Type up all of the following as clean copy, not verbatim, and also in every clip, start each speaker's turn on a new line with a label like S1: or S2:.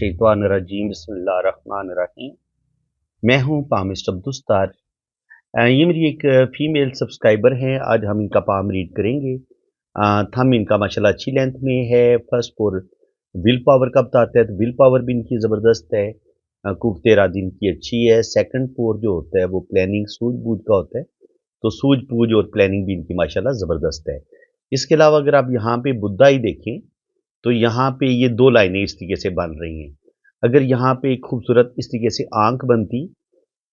S1: मिनश्शैतानिर्रजीम बिस्मिल्लाहिर्रहमानिर्रहीम। मैं हूँ पामिस्ट अब्दुस्तार। ये मेरी एक फीमेल सब्सक्राइबर हैं। आज हम इनका पाम रीड करेंगे। थंब इनका माशाल्लाह अच्छी लेंथ में है। फर्स्ट फोर विल पावर का बताता है, तो विल पावर भी इनकी ज़बरदस्त है। कुफ्ते इरादी इनकी अच्छी है। सेकंड फोर जो होता है वो प्लानिंग सूझबूझ का होता है, तो सूझबूझ और प्लानिंग भी इनकी माशाल्लाह ज़बरदस्त है। इसके अलावा अगर आप यहाँ पे बुद्धा ही देखें तो यहाँ पे ये दो लाइनें इस तरीके से बन रही हैं। अगर यहाँ पे एक खूबसूरत इस तरीके से आंख बनती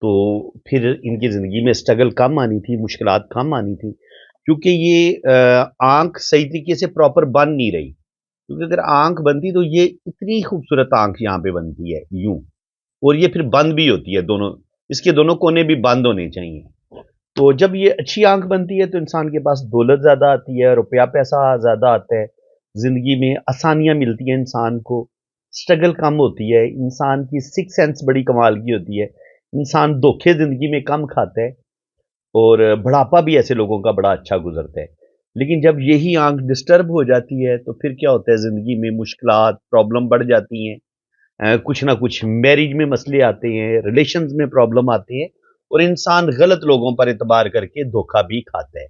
S1: तो फिर इनकी ज़िंदगी में स्ट्रगल कम आनी थी, मुश्किलात कम आनी थी, क्योंकि ये आंख सही तरीके से प्रॉपर बन नहीं रही। क्योंकि अगर आंख बनती तो ये इतनी खूबसूरत आंख यहाँ पे बनती है यूं, और ये फिर बंद भी होती है, दोनों इसके दोनों कोने भी बंद होने चाहिए। तो जब ये अच्छी आंख बनती है तो इंसान के पास दौलत ज़्यादा आती है, रुपया पैसा ज़्यादा आता है, ज़िंदगी में आसानियाँ मिलती हैं इंसान को, स्ट्रगल कम होती है, इंसान की सिक्स सेंस बड़ी कमाल की होती है, इंसान धोखे ज़िंदगी में कम खाता है, और बुढ़ापा भी ऐसे लोगों का बड़ा अच्छा गुजरता है। लेकिन जब यही आंख डिस्टर्ब हो जाती है तो फिर क्या होता है, ज़िंदगी में मुश्किलात, प्रॉब्लम बढ़ जाती हैं। कुछ ना कुछ मैरिज में मसले आते हैं, रिलेशंस में प्रॉब्लम आती है, और इंसान गलत लोगों पर एतबार करके धोखा भी खाता है।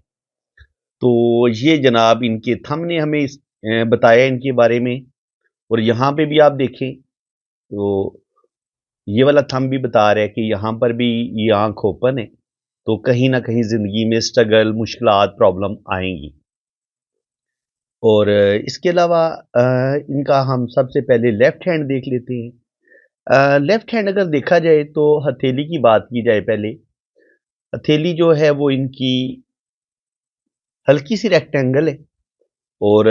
S1: तो ये जनाब इनके थंब ने हमें बताया इनके बारे में। और यहाँ पे भी आप देखें तो ये वाला थंब भी बता रहा है कि यहाँ पर भी ये आंख ओपन है, तो कहीं ना कहीं जिंदगी में स्ट्रगल, मुश्किलात, प्रॉब्लम आएंगी। और इसके अलावा इनका हम सबसे पहले लेफ्ट हैंड देख लेते हैं। लेफ्ट हैंड अगर देखा जाए तो हथेली की बात की जाए पहले, हथेली जो है वो इनकी हल्की सी रेक्टेंगल है, और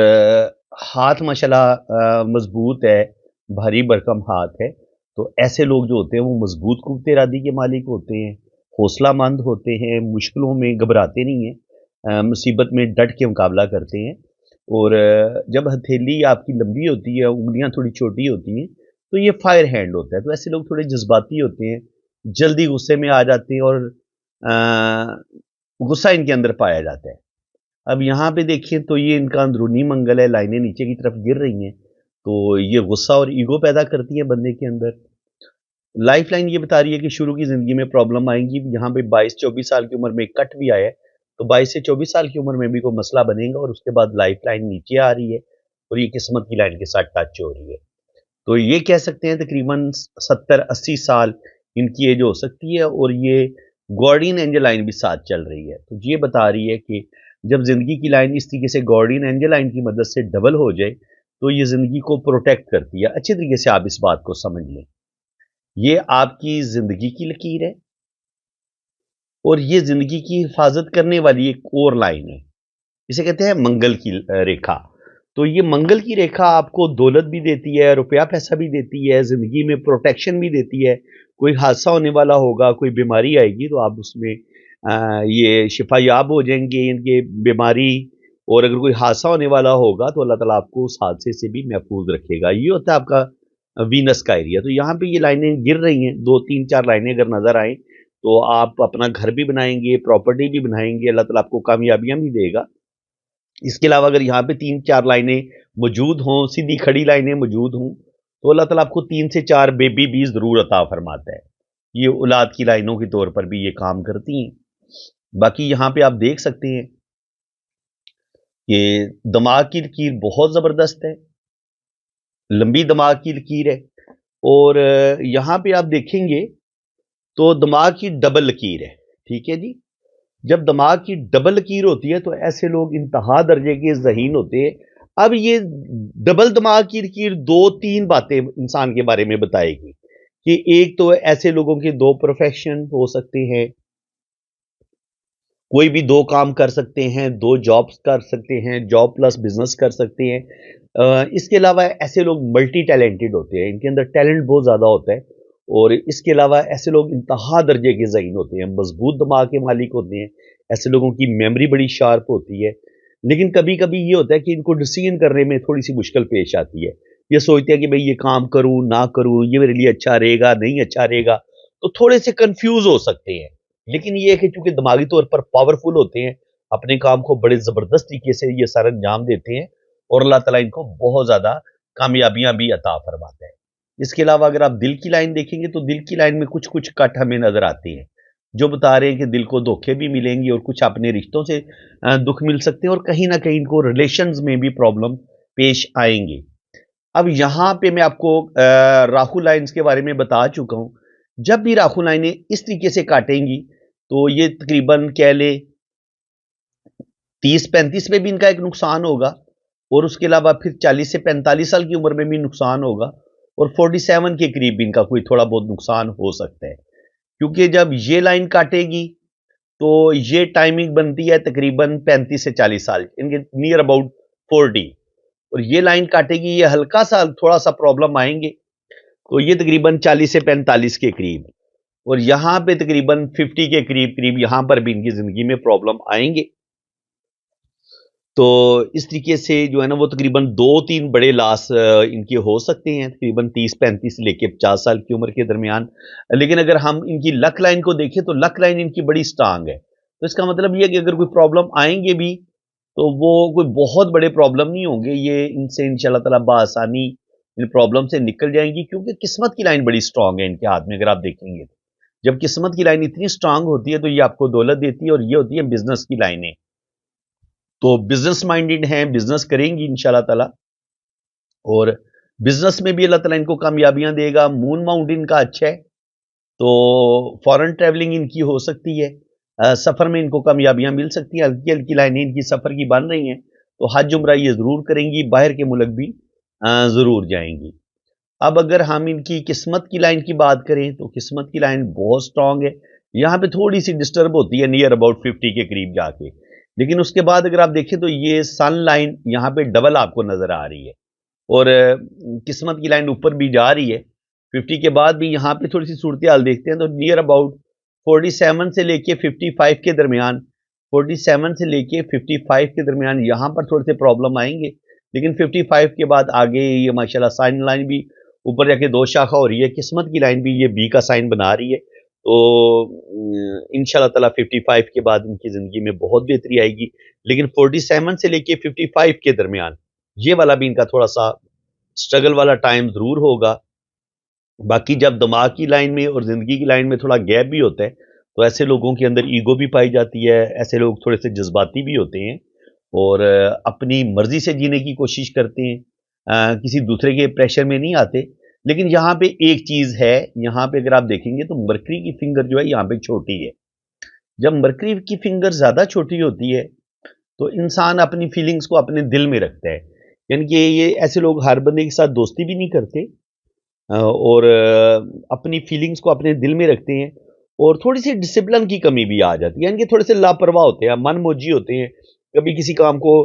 S1: हाथ माशाल्लाह मजबूत है, भारी भरकम हाथ है। तो ऐसे लोग जो होते हैं वो मजबूत कुव्वत इरादी के मालिक होते हैं, हौसलामंद होते हैं, मुश्किलों में घबराते नहीं हैं, मुसीबत में डट के मुकाबला करते हैं। और जब हथेली आपकी लंबी होती है, उंगलियां थोड़ी छोटी होती हैं, तो ये फायर हैंड होता है। तो ऐसे लोग थोड़े जज्बाती होते हैं, जल्दी गुस्से में आ जाते हैं, और गुस्सा इनके अंदर पाया जाता है। अब यहाँ पे देखिए तो ये इनका अंदरूनी मंगल है, लाइनें नीचे की तरफ गिर रही हैं, तो ये गुस्सा और ईगो पैदा करती है बंदे के अंदर। लाइफ लाइन ये बता रही है कि शुरू की ज़िंदगी में प्रॉब्लम आएंगी। यहाँ पे 22-24 साल की उम्र में कट भी आया है, तो 22 से 24 साल की उम्र में भी कोई मसला बनेगा, और उसके बाद लाइफ लाइन नीचे आ रही है, और ये किस्मत की लाइन के साथ टच हो रही है। तो ये कह सकते हैं तकरीबन 70-80 साल इनकी एज हो सकती है, और ये गार्डियन एंजल लाइन भी साथ चल रही है। तो ये बता रही है कि जब ज़िंदगी की लाइन इस तरीके से गार्डियन एंजल लाइन की मदद से डबल हो जाए, तो ये ज़िंदगी को प्रोटेक्ट करती है। अच्छे तरीके से आप इस बात को समझ लें, ये आपकी ज़िंदगी की लकीर है, और ये ज़िंदगी की हिफाजत करने वाली एक और लाइन है। इसे कहते हैं मंगल की रेखा। तो ये मंगल की रेखा आपको दौलत भी देती है, रुपया पैसा भी देती है, ज़िंदगी में प्रोटेक्शन भी देती है। कोई हादसा होने वाला होगा, कोई बीमारी आएगी, तो आप उसमें ये शिफायाब हो जाएंगे इनके बीमारी। और अगर कोई हादसा होने वाला होगा तो अल्लाह ताला आपको उस हादसे से भी महफूज रखेगा। ये होता है आपका वीनस का एरिया। तो यहाँ पे ये लाइनें गिर रही हैं, 2-3-4 लाइनें अगर नजर आए तो आप अपना घर भी बनाएंगे, प्रॉपर्टी भी बनाएंगे, अल्लाह ताला आपको कामयाबियां भी देगा। इसके अलावा अगर यहाँ पे 3-4 लाइनें मौजूद हों, सीधी खड़ी लाइनें मौजूद हों, तो अल्लाह ताला आपको 3 से 4 बेबी भी ज़रूर अता फरमाता है। ये औलाद की लाइनों के तौर पर भी ये काम करती हैं। बाकी यहाँ पे आप देख सकते हैं कि दिमाग की लकीर बहुत ज़बरदस्त है, लंबी दिमाग की लकीर है। और यहाँ पे आप देखेंगे तो दिमाग की डबल लकीर है। ठीक है जी। जब दिमाग की डबल लकीर होती है तो ऐसे लोग इंतहा दर्जे के ज़हीन होते हैं। अब ये डबल दिमाग की लकीर 2-3 बातें इंसान के बारे में बताएगी कि एक तो ऐसे लोगों के 2 प्रोफेशन हो सकते हैं, कोई भी 2 काम कर सकते हैं, 2 जॉब्स कर सकते हैं, जॉब प्लस बिजनेस कर सकते हैं। इसके अलावा ऐसे लोग मल्टी टैलेंटेड होते हैं, इनके अंदर टैलेंट बहुत ज़्यादा होता है। और इसके अलावा ऐसे लोग इंतहा दर्जे के ज़हीन होते हैं, मजबूत दिमाग के मालिक होते हैं। ऐसे लोगों की मेमोरी बड़ी शार्प होती है। लेकिन कभी कभी ये होता है कि इनको डिसीजन करने में थोड़ी सी मुश्किल पेश आती है। ये सोचते हैं कि भाई ये काम करूं ना करूं, ये मेरे लिए अच्छा रहेगा नहीं अच्छा रहेगा, तो थोड़े से कंफ्यूज हो सकते हैं। लेकिन ये है कि चूंकि दिमागी तौर पर पावरफुल होते हैं, अपने काम को बड़े ज़बरदस्त तरीके से ये सर अंजाम देते हैं, और अल्लाह ताला इनको बहुत ज़्यादा कामयाबियां भी अता फरमाता है। इसके अलावा अगर आप दिल की लाइन देखेंगे तो दिल की लाइन में कुछ कुछ कट हमें नजर आते हैं जो बता रहे हैं कि दिल को धोखे भी मिलेंगे और कुछ अपने रिश्तों से दुख मिल सकते हैं और कहीं ना कहीं इनको रिलेशंस में भी प्रॉब्लम पेश आएंगे। अब यहाँ पे मैं आपको राहु लाइन्स के बारे में बता चुका हूँ। जब भी राहु लाइनें इस तरीके से काटेंगी तो ये तकरीबन कह ले 30-35 में भी इनका एक नुकसान होगा और उसके अलावा फिर 40 से 45 साल की उम्र में भी नुकसान होगा और 47 के करीब भी इनका कोई थोड़ा बहुत नुकसान हो सकता है। क्योंकि जब ये लाइन काटेगी तो ये टाइमिंग बनती है तकरीबन 35 से 40 साल, इनके नियर अबाउट 40, और ये लाइन काटेगी, ये हल्का सा थोड़ा सा प्रॉब्लम आएंगे तो ये तकरीबन 40 से 45 के करीब, और यहां पे तकरीबन 50 के करीब करीब यहां पर भी इनकी जिंदगी में प्रॉब्लम आएंगे। तो इस तरीके से जो है ना वो तकरीबन 2-3 बड़े लॉस इनके हो सकते हैं तकरीबन 30-35 से लेके 50 साल की उम्र के दरमियान। लेकिन अगर हम इनकी लक लाइन को देखें तो लक लाइन इनकी बड़ी स्ट्रांग है, तो इसका मतलब ये है कि अगर कोई प्रॉब्लम आएंगे भी तो वो कोई बहुत बड़े प्रॉब्लम नहीं होंगे, ये इनसे इंशाल्लाह ताला बासानी इन प्रॉब्लम से निकल जाएंगी क्योंकि किस्मत की लाइन बड़ी स्ट्रांग है इनके हाथ में। अगर आप देखेंगे जब किस्मत की लाइन इतनी स्ट्रांग होती है तो ये आपको दौलत देती है, और ये होती है बिजनेस की लाइनें। तो बिजनेस माइंडेड हैं, बिजनेस करेंगी इंशाल्लाह ताला, और बिजनेस में भी अल्लाह ताला इनको कामयाबियां देगा। मून माउंट इनका अच्छा है तो फॉरेन ट्रैवलिंग इनकी हो सकती है, सफर में इनको कामयाबियां मिल सकती हैं, हल्की हल्की लाइनें इनकी सफर की बन रही हैं तो हज उम्रा ये जरूर करेंगी, बाहर के मुल्क भी जरूर जाएंगी। अब अगर हम इनकी किस्मत की लाइन की बात करें तो किस्मत की लाइन बहुत स्ट्रांग है, यहाँ पे थोड़ी सी डिस्टर्ब होती है नियर अबाउट 50 के करीब जाके, लेकिन उसके बाद अगर आप देखें तो ये सन लाइन यहाँ पे डबल आपको नजर आ रही है, और किस्मत की लाइन ऊपर भी जा रही है 50 के बाद भी। यहाँ पे थोड़ी सी सूरत हाल देखते हैं तो नियर अबाउट 47 से लेके 55 के दरमियान, 47 से लेके 55 के दरमियान यहाँ पर थोड़े से प्रॉब्लम आएंगे, लेकिन 55 के बाद आगे ये माशाल्लाह साइन लाइन भी ऊपर जाके दो शाखा हो रही है, किस्मत की लाइन भी ये बी का साइन बना रही है। तो इंशाल्लाह ताला 55 के बाद इनकी जिंदगी में बहुत बेहतरी आएगी, लेकिन 47 से लेके 55 के दरमियान ये वाला भी इनका थोड़ा सा स्ट्रगल वाला टाइम जरूर होगा। बाकी जब दिमाग की लाइन में और जिंदगी की लाइन में थोड़ा गैप भी होता है तो ऐसे लोगों के अंदर ईगो भी पाई जाती है, ऐसे लोग थोड़े से जज्बाती भी होते हैं और अपनी मर्जी से जीने की कोशिश करते हैं, किसी दूसरे के प्रेशर में नहीं आते। लेकिन यहाँ पे एक चीज है, यहाँ पे अगर आप देखेंगे तो मरकरी की फिंगर जो है यहाँ पे छोटी है। जब मरकरी की फिंगर ज्यादा छोटी होती है तो इंसान अपनी फीलिंग्स को अपने दिल में रखता है, यानी कि ये ऐसे लोग हर बंदे के साथ दोस्ती भी नहीं करते और अपनी फीलिंग्स को अपने दिल में रखते हैं, और थोड़ी सी डिसिप्लिन की कमी भी आ जाती है, यानी कि थोड़े से लापरवाह होते हैं, मनमौजी होते हैं। कभी किसी काम को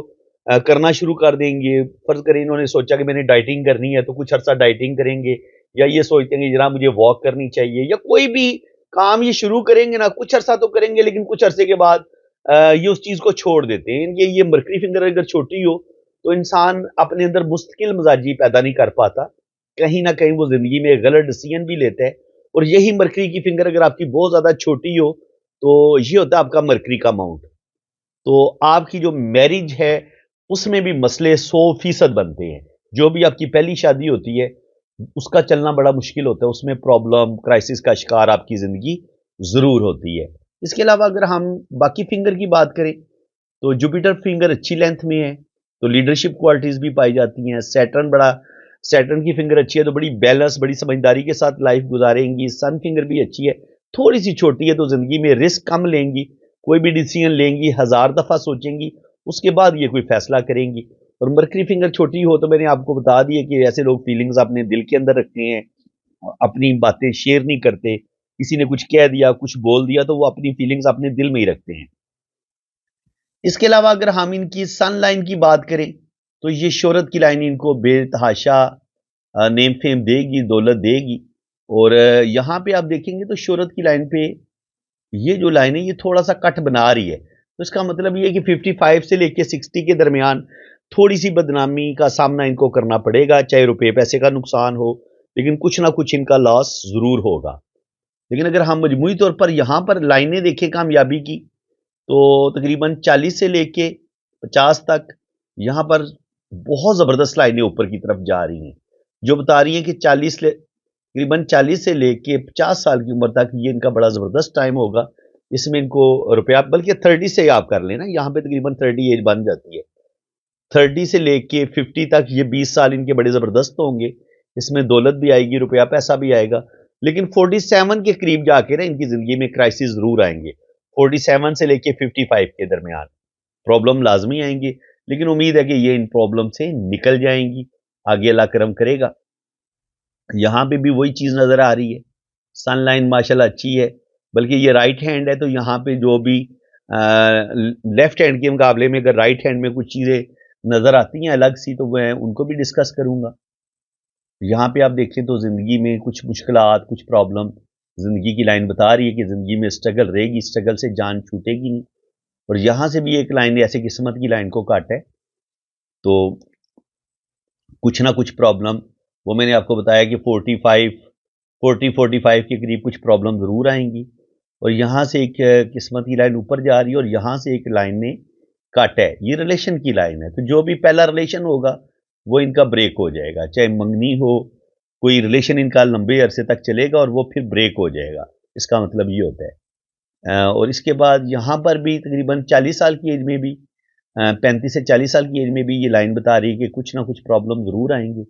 S1: करना शुरू कर देंगे, फर्ज करें इन्होंने सोचा कि मैंने डाइटिंग करनी है तो कुछ अर्सा डाइटिंग करेंगे, या ये सोचते हैं कि जनाब मुझे वॉक करनी चाहिए, या कोई भी काम ये शुरू करेंगे ना, कुछ अर्सा तो करेंगे लेकिन कुछ अरसे के बाद ये उस चीज को छोड़ देते हैं। ये मरकरी फिंगर अगर छोटी हो तो इंसान अपने अंदर मुस्तकिल मिजाजी पैदा नहीं कर पाता, कहीं ना कहीं वो जिंदगी में गलत डिसीजन भी लेता है। और यही मरकरी की फिंगर अगर आपकी बहुत ज्यादा छोटी हो तो ये होता है आपका मरकरी का माउंट, तो आपकी जो मैरिज है उसमें भी मसले 100% बनते हैं। जो भी आपकी पहली शादी होती है उसका चलना बड़ा मुश्किल होता है, उसमें प्रॉब्लम क्राइसिस का शिकार आपकी जिंदगी जरूर होती है। इसके अलावा अगर हम बाकी फिंगर की बात करें तो जुपिटर फिंगर अच्छी लेंथ में है तो लीडरशिप क्वालिटीज भी पाई जाती हैं। सैटर्न की फिंगर अच्छी है तो बड़ी बैलेंस बड़ी समझदारी के साथ लाइफ गुजारेंगी। सन फिंगर भी अच्छी है, थोड़ी सी छोटी है तो जिंदगी में रिस्क कम लेंगी, कोई भी डिसीजन लेंगी 1000 दफा सोचेंगी उसके बाद ये कोई फैसला करेंगी। और मरकरी फिंगर छोटी हो तो मैंने आपको बता दिया कि ऐसे लोग फीलिंग्स अपने दिल के अंदर रखते हैं, अपनी बातें शेयर नहीं करते, किसी ने कुछ कह दिया कुछ बोल दिया तो वो अपनी फीलिंग्स अपने दिल में ही रखते हैं। इसके अलावा अगर हम इनकी सन लाइन की बात करें तो ये शोहरत की लाइन इनको बेतहाशा नेम फेम देगी, दौलत देगी। और यहाँ पे आप देखेंगे तो शोहरत की लाइन पे ये जो लाइन है ये थोड़ा सा कट बना रही है, तो इसका मतलब ये है कि 55 से लेके 60 के दरमियान थोड़ी सी बदनामी का सामना इनको करना पड़ेगा, चाहे रुपए पैसे का नुकसान हो लेकिन कुछ ना कुछ इनका लॉस जरूर होगा। लेकिन अगर हम मजमूई तौर पर यहाँ पर लाइनें देखें कामयाबी की तो तकरीबन 40 से लेके 50 तक यहाँ पर बहुत जबरदस्त लाइनें ऊपर की तरफ जा रही हैं। जो बता रही हैं कि तकरीबन 40 से लेके 50 साल की उम्र तक ये इनका बड़ा ज़बरदस्त टाइम होगा। इसमें इनको रुपया, बल्कि 30 से आप कर लेना, यहाँ पे तकरीबन 30 एज बन जाती है। 30 से लेके 50 तक ये 20 साल इनके बड़े ज़बरदस्त होंगे। इसमें दौलत भी आएगी, रुपया पैसा भी आएगा। लेकिन 47 के करीब जाके ना इनकी ज़िंदगी में क्राइसिस ज़रूर आएँगे। 47 से लेके 55 के दरमियान प्रॉब्लम लाज़मी आएँगी, लेकिन उम्मीद है कि ये इन प्रॉब्लम से निकल जाएँगी। आगे अल्लाह करम करेगा। यहाँ पे भी वही चीज़ नज़र आ रही है। सनलाइन माशाल्लाह अच्छी है, बल्कि ये राइट हैंड है, तो यहाँ पे जो भी लेफ्ट हैंड के मुकाबले में अगर राइट हैंड में कुछ चीज़ें नज़र आती हैं अलग सी, तो मैं उनको भी डिस्कस करूँगा। यहाँ पे आप देखें तो ज़िंदगी में कुछ मुश्किलात, कुछ प्रॉब्लम ज़िंदगी की लाइन बता रही है कि ज़िंदगी में स्ट्रगल रहेगी, स्ट्रगल से जान छूटेगी नहीं। और यहाँ से भी एक लाइन ऐसे किस्मत की लाइन को काटा है, तो कुछ ना कुछ प्रॉब्लम, वो मैंने आपको बताया कि 45 के करीब कुछ प्रॉब्लम ज़रूर आएँगी। और यहाँ से एक किस्मत की लाइन ऊपर जा रही है और यहाँ से एक लाइन ने काटा है। ये रिलेशन की लाइन है, तो जो भी पहला रिलेशन होगा वो इनका ब्रेक हो जाएगा। चाहे मंगनी हो, कोई रिलेशन इनका लंबे अरसे तक चलेगा और वो फिर ब्रेक हो जाएगा। इसका मतलब ये होता है। और इसके बाद यहाँ पर भी तकरीबन 40 साल की एज में भी 35 से 40 साल की एज में भी ये लाइन बता रही है कि कुछ ना कुछ प्रॉब्लम ज़रूर आएँगी।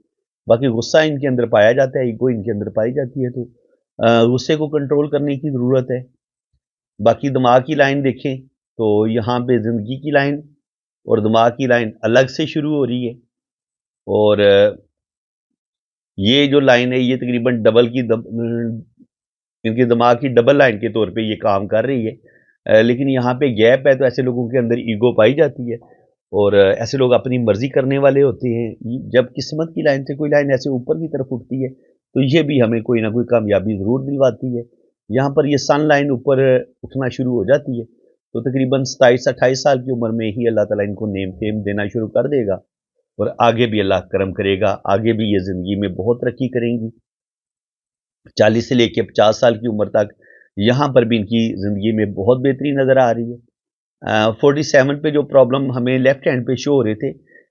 S1: बाकी गुस्सा इनके अंदर पाया जाता है, ईगो इनके अंदर पाई जाती है, तो गुस्से को कंट्रोल करने की ज़रूरत है। बाकी दिमाग की लाइन देखें तो यहाँ पे ज़िंदगी की लाइन और दिमाग की लाइन अलग से शुरू हो रही है। और ये जो लाइन है ये तकरीबन इनके दिमाग की डबल लाइन के तौर पे ये काम कर रही है। लेकिन यहाँ पे गैप है, तो ऐसे लोगों के अंदर ईगो पाई जाती है और ऐसे लोग अपनी मर्जी करने वाले होते हैं। जब किस्मत की लाइन से कोई लाइन ऐसे ऊपर की तरफ उठती है, तो ये भी हमें कोई ना कोई कामयाबी ज़रूर दिलवाती है। यहाँ पर ये सन लाइन ऊपर उठना शुरू हो जाती है, तो तकरीबन 27-28 साल की उम्र में ही अल्लाह ताला इनको नेम फेम देना शुरू कर देगा और आगे भी अल्लाह करम करेगा। आगे भी ये ज़िंदगी में बहुत तरक्की करेंगी। 40 से लेके 50 साल की उम्र तक यहाँ पर भी इनकी ज़िंदगी में बहुत बेहतरी नज़र आ रही है। 47 पे जो प्रॉब्लम हमें लेफ्ट हैंड पे शो हो रहे थे,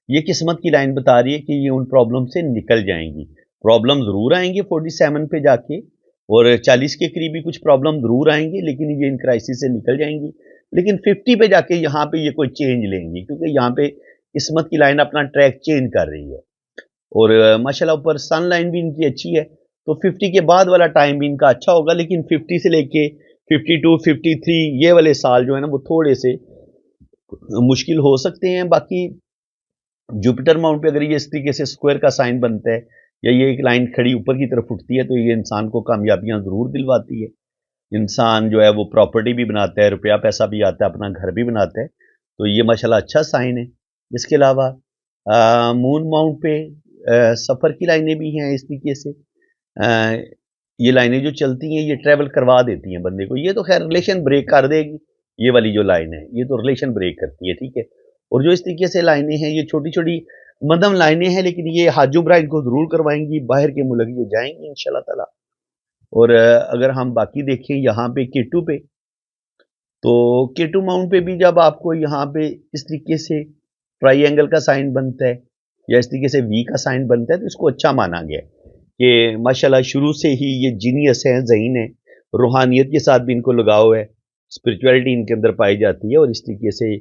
S1: ये किस्मत की लाइन बता रही है कि ये उन प्रॉब्लम से निकल जाएंगी। प्रॉब्लम ज़रूर आएंगे 47 पे जाके, और 40 के करीब भी कुछ प्रॉब्लम ज़रूर आएंगी, लेकिन ये इन क्राइसिस से निकल जाएंगी। लेकिन 50 पे जाके यहाँ पे ये कोई चेंज लेंगी, क्योंकि यहाँ पे किस्मत की लाइन अपना ट्रैक चेंज कर रही है। और माशाल्लाह ऊपर सन लाइन भी इनकी अच्छी है, तो 50 के बाद वाला टाइम भी इनका अच्छा होगा। लेकिन 50 से लेके 52, 53 ये वाले साल जो है ना, वो थोड़े से मुश्किल हो सकते हैं। बाकी जुपिटर माउंट पे अगर ये इस तरीके से स्क्वायर का साइन बनता है या ये एक लाइन खड़ी ऊपर की तरफ उठती है, तो ये इंसान को कामयाबियां ज़रूर दिलवाती है। इंसान जो है वो प्रॉपर्टी भी बनाता है, रुपया पैसा भी आता है, अपना घर भी बनाता है, तो ये माशाल्लाह अच्छा साइन है। इसके अलावा मून माउंट पे सफ़र की लाइनें भी हैं इस तरीके से। ये लाइनें जो चलती हैं ये ट्रैवल करवा देती हैं बंदे को। ये तो खैर रिलेशन ब्रेक कर देगी, ये वाली जो लाइन है ये तो रिलेशन ब्रेक करती है, ठीक है। और जो इस तरीके से लाइनें हैं ये छोटी छोटी मध्यम लाइनें हैं, लेकिन ये हाज उम्रा इनको ज़रूर करवाएंगी, बाहर के मुल्क ये जाएंगी इंशाल्लाह ताला। और अगर हम बाकी देखें यहाँ पे केटू पे, तो केटू माउंट पे भी जब आपको यहाँ पे इस तरीके से ट्राइंगल का साइन बनता है या इस तरीके से वी का साइन बनता है, तो इसको अच्छा माना गया है कि माशाल्लाह शुरू से ही ये जीनियस हैं, ज़हीन है, रूहानियत के साथ भी इनको लगाव है, स्पिरिचुअलिटी इनके अंदर पाई जाती है। और इस तरीके से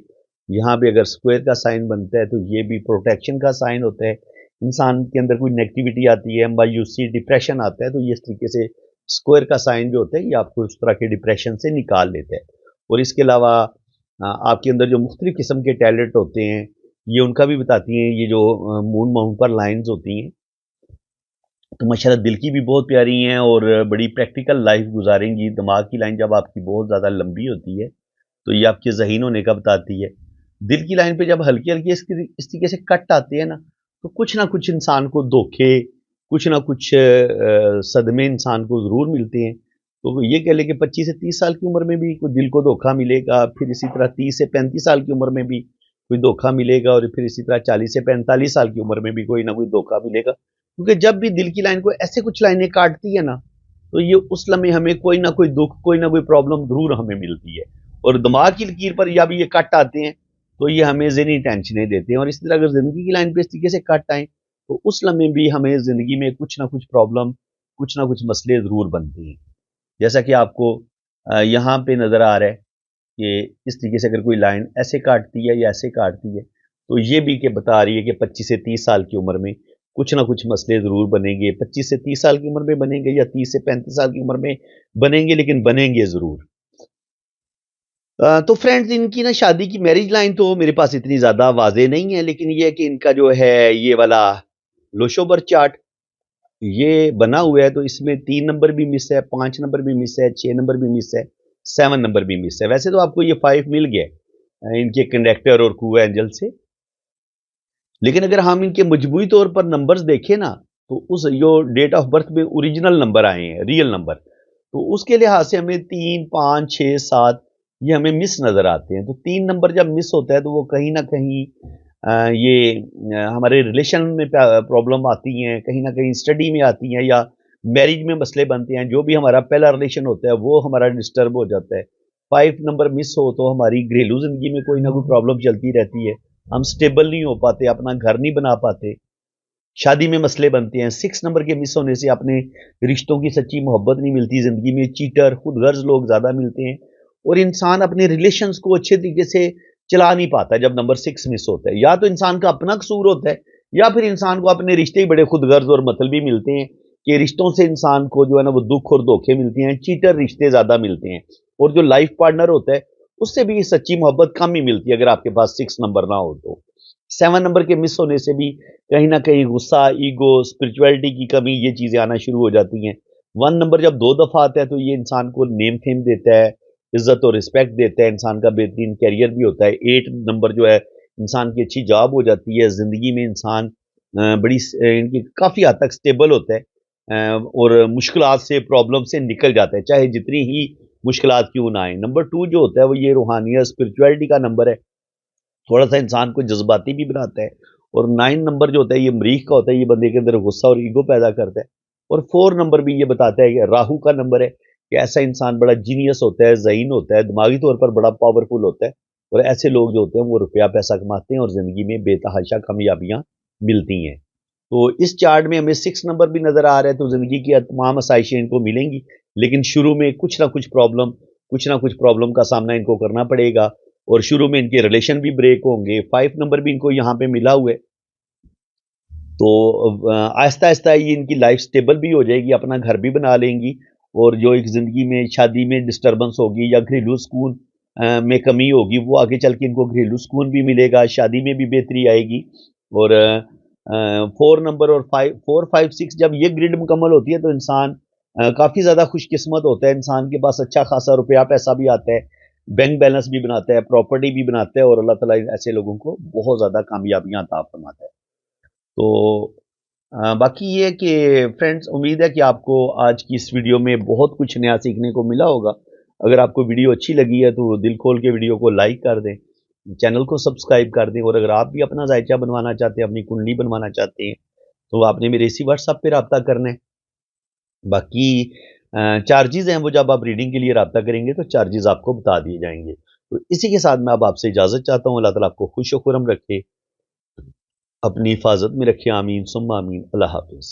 S1: यहाँ पे अगर स्क्वायर का साइन बनता है, तो ये भी प्रोटेक्शन का साइन होता है। इंसान के अंदर कोई नेगेटिविटी आती है, मायूसी, डिप्रेशन आता है, तो ये इस तरीके से स्क्वायर का साइन जो होता है ये आपको उस तरह के डिप्रेशन से निकाल लेता है। और इसके अलावा आपके अंदर जो मुख्तलिफ़ किस्म के टैलेंट होते हैं ये उनका भी बताती हैं। ये जो मून माउंट पर लाइन्स होती हैं, तो माशाल्लाह दिल की भी बहुत प्यारी हैं और बड़ी प्रैक्टिकल लाइफ गुजारेंगी। दिमाग की लाइन जब आपकी बहुत ज़्यादा लंबी होती है, तो ये आपके ज़हीन होने का बताती है। दिल की लाइन पे जब हल्के-हल्के इस तरीके से कट आते हैं ना, तो कुछ ना कुछ इंसान को धोखे, कुछ ना कुछ सदमे इंसान को ज़रूर मिलते हैं। तो ये कह लें कि 25 से 30 साल की उम्र में भी कोई दिल को धोखा मिलेगा, फिर इसी तरह 30 से 35 साल की उम्र में भी कोई धोखा मिलेगा, और फिर इसी तरह 40 से 45 साल की उम्र में भी कोई ना कोई धोखा मिलेगा। क्योंकि जब भी दिल की लाइन को ऐसे कुछ लाइनें काटती है ना, तो ये उस लम्हे हमें कोई ना कोई दुख, कोई ना कोई प्रॉब्लम ज़रूर हमें मिलती है। और दिमाग की लकीर पर जब ये कट आते हैं, तो ये हमें ज़हनी टेंशनें देते हैं। और इस तरह अगर ज़िंदगी की लाइन पे इस तरीके से कट आएँ, तो उस लम्हे भी हमें ज़िंदगी में कुछ ना कुछ प्रॉब्लम, कुछ ना कुछ मसले ज़रूर बनते हैं। जैसा कि आपको यहाँ पे नज़र आ रहा है कि इस तरीके से अगर कोई लाइन ऐसे काटती है या ऐसे काटती है, तो ये भी कि बता रही है कि 25 से 30 साल की उम्र में कुछ ना कुछ मसले ज़रूर बनेंगे। 25 से 30 साल की उम्र में बनेंगे या 30 से 35 साल की उम्र में बनेंगे, लेकिन बनेंगे ज़रूर। तो फ्रेंड्स, इनकी ना शादी की मैरिज लाइन तो मेरे पास इतनी ज़्यादा वाज़ेह नहीं है, लेकिन ये है कि इनका जो है ये वाला लोशोबर चार्ट ये बना हुआ है, तो इसमें 3 नंबर भी मिस है, 5 नंबर भी मिस है, 6 नंबर भी मिस है, 7 नंबर भी मिस है। वैसे तो आपको ये 5 मिल गया इनके कंडक्टर और क्रू एंजल से। लेकिन अगर हम इनके मजमूई तौर पर नंबर्स देखें ना, तो उस जो डेट ऑफ बर्थ में ओरिजिनल नंबर आए हैं, रियल नंबर, तो उसके लिहाज से हमें 3, 5, 6, 7 ये हमें मिस नज़र आते हैं। तो 3 नंबर जब मिस होता है, तो वो कहीं न कहीं हमारे रिलेशन में प्रॉब्लम आती हैं, कहीं न कहीं स्टडी में आती हैं या मैरिज में मसले बनते हैं। जो भी हमारा पहला रिलेशन होता है, वो हमारा डिस्टर्ब हो जाता है। 5 नंबर मिस हो, तो हमारी घरेलू ज़िंदगी में कोई ना कोई प्रॉब्लम चलती रहती है। हम स्टेबल नहीं हो पाते, अपना घर नहीं बना पाते, शादी में मसले बनते हैं। 6 नंबर के मिस होने से अपने रिश्तों की सच्ची मोहब्बत नहीं मिलती, ज़िंदगी में चीटर, खुदगर्ज़ लोग ज़्यादा मिलते हैं और इंसान अपने रिलेशंस को अच्छे तरीके से चला नहीं पाता जब नंबर 6 मिस होता है। या तो इंसान का अपना कसूर होता है या फिर इंसान को अपने रिश्ते ही बड़े खुदगर्ज़ और मतलबी मिलते हैं कि रिश्तों से इंसान को जो है ना वो दुःख और धोखे मिलते हैं, चीटर रिश्ते ज़्यादा मिलते हैं और जो लाइफ़ पार्टनर होता है, उससे भी सच्ची मोहब्बत कम ही मिलती है अगर आपके पास 6 नंबर ना हो तो। 7 नंबर के मिस होने से भी कहीं न कहीं गुस्सा, ईगो, स्पिरिचुअलिटी की कमी ये चीज़ें आना शुरू हो जाती हैं। 1 नंबर जब 2 दफ़ा आता है तो ये इंसान को नेम-फेम देता है, इज़्ज़त और रिस्पेक्ट देता है, इंसान का बेहतरीन करियर भी होता है। 8 नंबर जो है इंसान की अच्छी जॉब हो जाती है, ज़िंदगी में इंसान इनकी काफ़ी हद तक स्टेबल होता है और मुश्किलात से, प्रॉब्लम से निकल जाता है, चाहे जितनी ही मुश्किलात क्यों ना आएँ। नंबर 2 जो होता है वो ये रूहानियत, स्पिरिचुअलिटी का नंबर है। थोड़ा-सा इंसान को जज़्बाती भी बनाता है और 9 नंबर जो होता है ये मरीख़ का होता है, ये बंदे के अंदर गुस्सा और ईगो पैदा करता है और 4 नंबर भी ये बताता है कि राहु का नंबर है कि ऐसा इंसान बड़ा जीनियस होता है, ज़हीन होता है, दिमागी तौर पर बड़ा पावरफुल होता है और ऐसे लोग जो होते हैं वो रुपया पैसा कमाते हैं और ज़िंदगी में बेतहाशा कामयाबियाँ मिलती हैं। तो इस चार्ट में हमें 6 नंबर भी नज़र आ रहा है, तो ज़िंदगी की तमाम आसाइशें इनको मिलेंगी, लेकिन शुरू में कुछ ना कुछ प्रॉब्लम का सामना इनको करना पड़ेगा और शुरू में इनके रिलेशन भी ब्रेक होंगे। 5 नंबर भी इनको यहाँ पे मिला हुआ है, तो आहिस्ता-आहिस्ता ये इनकी लाइफ स्टेबल भी हो जाएगी, अपना घर भी बना लेंगी और जो एक ज़िंदगी में शादी में डिस्टर्बेंस होगी या घरेलू सुकून में कमी होगी, वो आगे चल के इनको घरेलू सुकून भी मिलेगा, शादी में भी बेहतरी आएगी और 4 नंबर और 4, 5, 6 जब ये ग्रिड मुकम्मल होती है, तो इंसान काफ़ी ज़्यादा खुशकिस्मत होता है, इंसान के पास अच्छा खासा रुपया पैसा भी आता है, बैंक बैलेंस भी बनाता है, प्रॉपर्टी भी बनाता है और अल्लाह ताला ऐसे लोगों को बहुत ज़्यादा कामयाबियाँ अता फरमाता है। तो बाकी ये है कि फ्रेंड्स, उम्मीद है कि आपको आज की इस वीडियो में बहुत कुछ नया सीखने को मिला होगा। अगर आपको वीडियो अच्छी लगी है तो दिल खोल के वीडियो को लाइक कर दें, चैनल को सब्सक्राइब कर दें और अगर आप भी अपना ज़ायचा बनवाना चाहते हैं, अपनी कुंडली बनवाना चाहते हैं, तो आपने मेरे इसी व्हाट्सएप पे राब्ता करना है। बाकी चार्जेज़ हैं वो जब आप रीडिंग के लिए राब्ता करेंगे तो चार्जेज़ आपको बता दिए जाएँगे। तो इसी के साथ मैं अब आपसे इजाज़त चाहता हूँ। अल्लाह ताला आपको खुश व खुर्रम रखे, अपनी हिफ़ाज़त में रखे। आमीन सुम्मा आमीन। अल्लाह हाफ़िज़।